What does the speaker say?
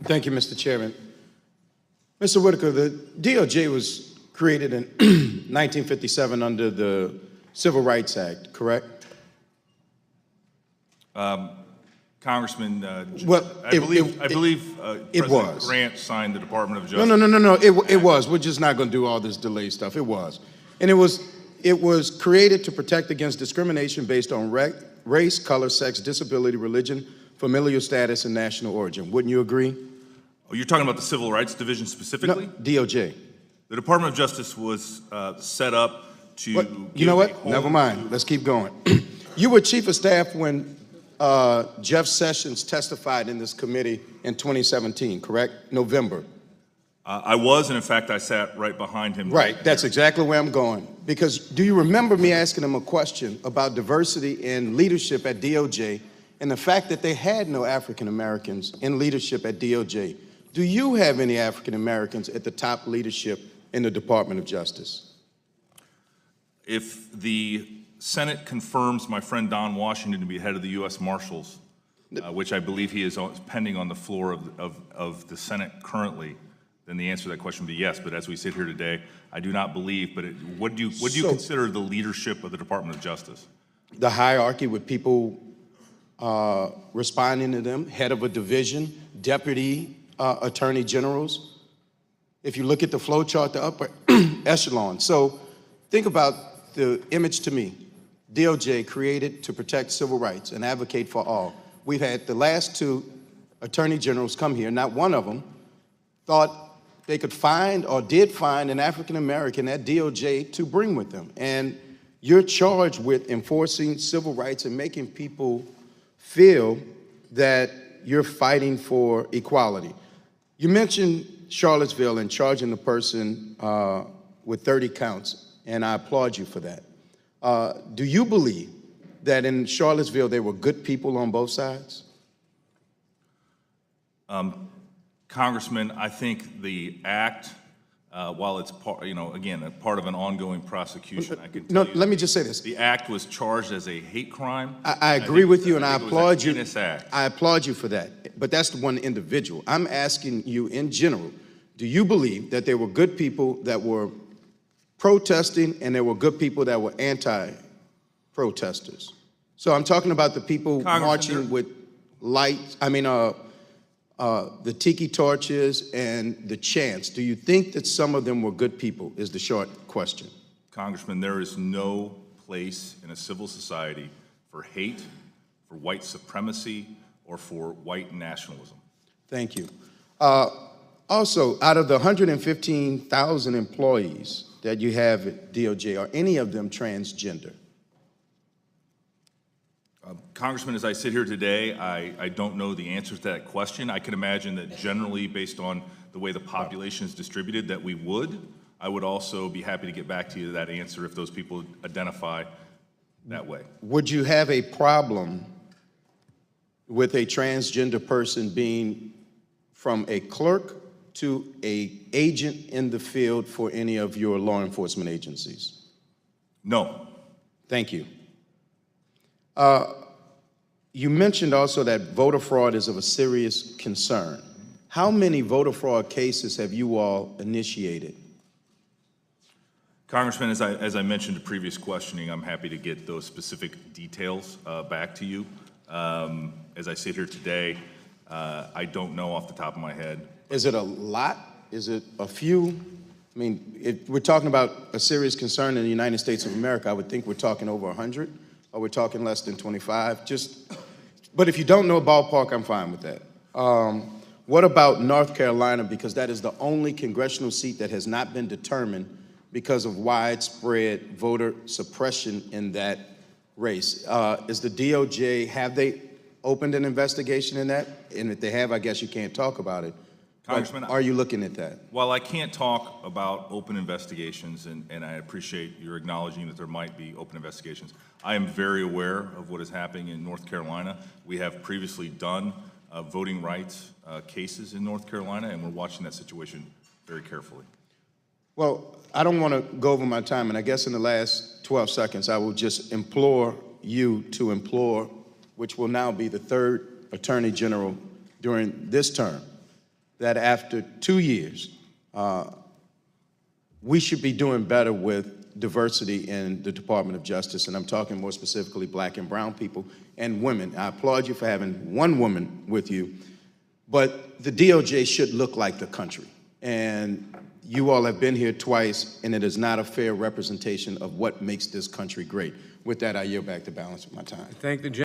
Thank you, Mr. Chairman. Mr. Whitaker, the DOJ was created in 1957 under the Civil Rights Act, correct? Congressman, Well, I believe it President was. Grant signed the Department of Justice. No. It was. We're just not going to do all this delay stuff. It was. And it was created to protect against discrimination based on race, color, sex, disability, religion, familial status, and national origin. Wouldn't you agree? Oh, you're talking about the Civil Rights Division specifically? No, DOJ. The Department of Justice was set up to. But you know what? Never mind. Let's keep going. You were chief of staff when Jeff Sessions testified in this committee in 2017, correct? November. I was, and in fact, I sat right behind him. Right. That's exactly where I'm going. Because do you remember me asking him a question about diversity in leadership at DOJ and the fact that they had no African Americans in leadership at DOJ? Do you have any African Americans at the top leadership in the Department of Justice? If the Senate confirms my friend Don Washington to be head of the U.S. Marshals, which I believe he is pending on the floor of the Senate currently, then the answer to that question would be yes. But as we sit here today, I do not believe. But what do you consider the leadership of the Department of Justice? The hierarchy with people responding to them, head of a division, deputy attorney generals. If you look at the flow chart, the upper echelon. So think about the image to me. DOJ created to protect civil rights and advocate for all. We've had the last two attorney generals come here. Not one of them thought they could find or did find an African American at DOJ to bring with them. And you're charged with enforcing civil rights and making people feel that you're fighting for equality. You mentioned Charlottesville and charging the person with 30 counts, and I applaud you for that. Do you believe that in Charlottesville there were good people on both sides? Congressman, I think the act, while it's part, again, a part of an ongoing prosecution, I can tell you. Let me just say this. The act was charged as a hate crime. I agree with you, and I applaud you. Act. I applaud you for that. But that's the one individual. I'm asking you in general, do you believe that there were good people that were protesting and there were good people that were anti-protesters? So I'm talking about the people marching with lights, the tiki torches and the chants. Do you think that some of them were good people, is the short question. Congressman, there is no place in a civil society for hate, for white supremacy, or for white nationalism. Thank you. Also, out of the 115,000 employees that you have at DOJ, are any of them transgender? Congressman, as I sit here today, I don't know the answer to that question. I can imagine that generally, based on the way the population is distributed, that we would. I would also be happy to get back to you to that answer if those people identify that way. Would you have a problem with a transgender person being from a clerk to an agent in the field for any of your law enforcement agencies? No. Thank you. You mentioned also that voter fraud is of a serious concern. How many voter fraud cases have you all initiated? Congressman, as I mentioned in previous questioning, I'm happy to get those specific details back to you. As I sit here today, I don't know off the top of my head. Is it a lot? Is it a few? I mean, if we're talking about a serious concern in the United States of America, I would think we're talking over 100, or we're talking less than 25. But if you don't know a ballpark, I'm fine with that. What about North Carolina? Because that is the only congressional seat that has not been determined because of widespread voter suppression in that race. Is the DOJ, have they opened an investigation in that? And if they have, I guess you can't talk about it. Congressman, are you looking at that? While I can't talk about open investigations, and I appreciate your acknowledging that there might be open investigations, I am very aware of what is happening in North Carolina. We have previously done voting rights cases in North Carolina, and we're watching that situation very carefully. Well, I don't want to go over my time, and I guess in the last 12 seconds, I will just implore you to implore, which will now be the third Attorney General during this term, that after 2 years, we should be doing better with diversity in the Department of Justice, and I'm talking more specifically black and brown people and women. I applaud you for having one woman with you, but the DOJ should look like the country. And you all have been here twice, and it is not a fair representation of what makes this country great. With that, I yield back the balance of my time. Thank the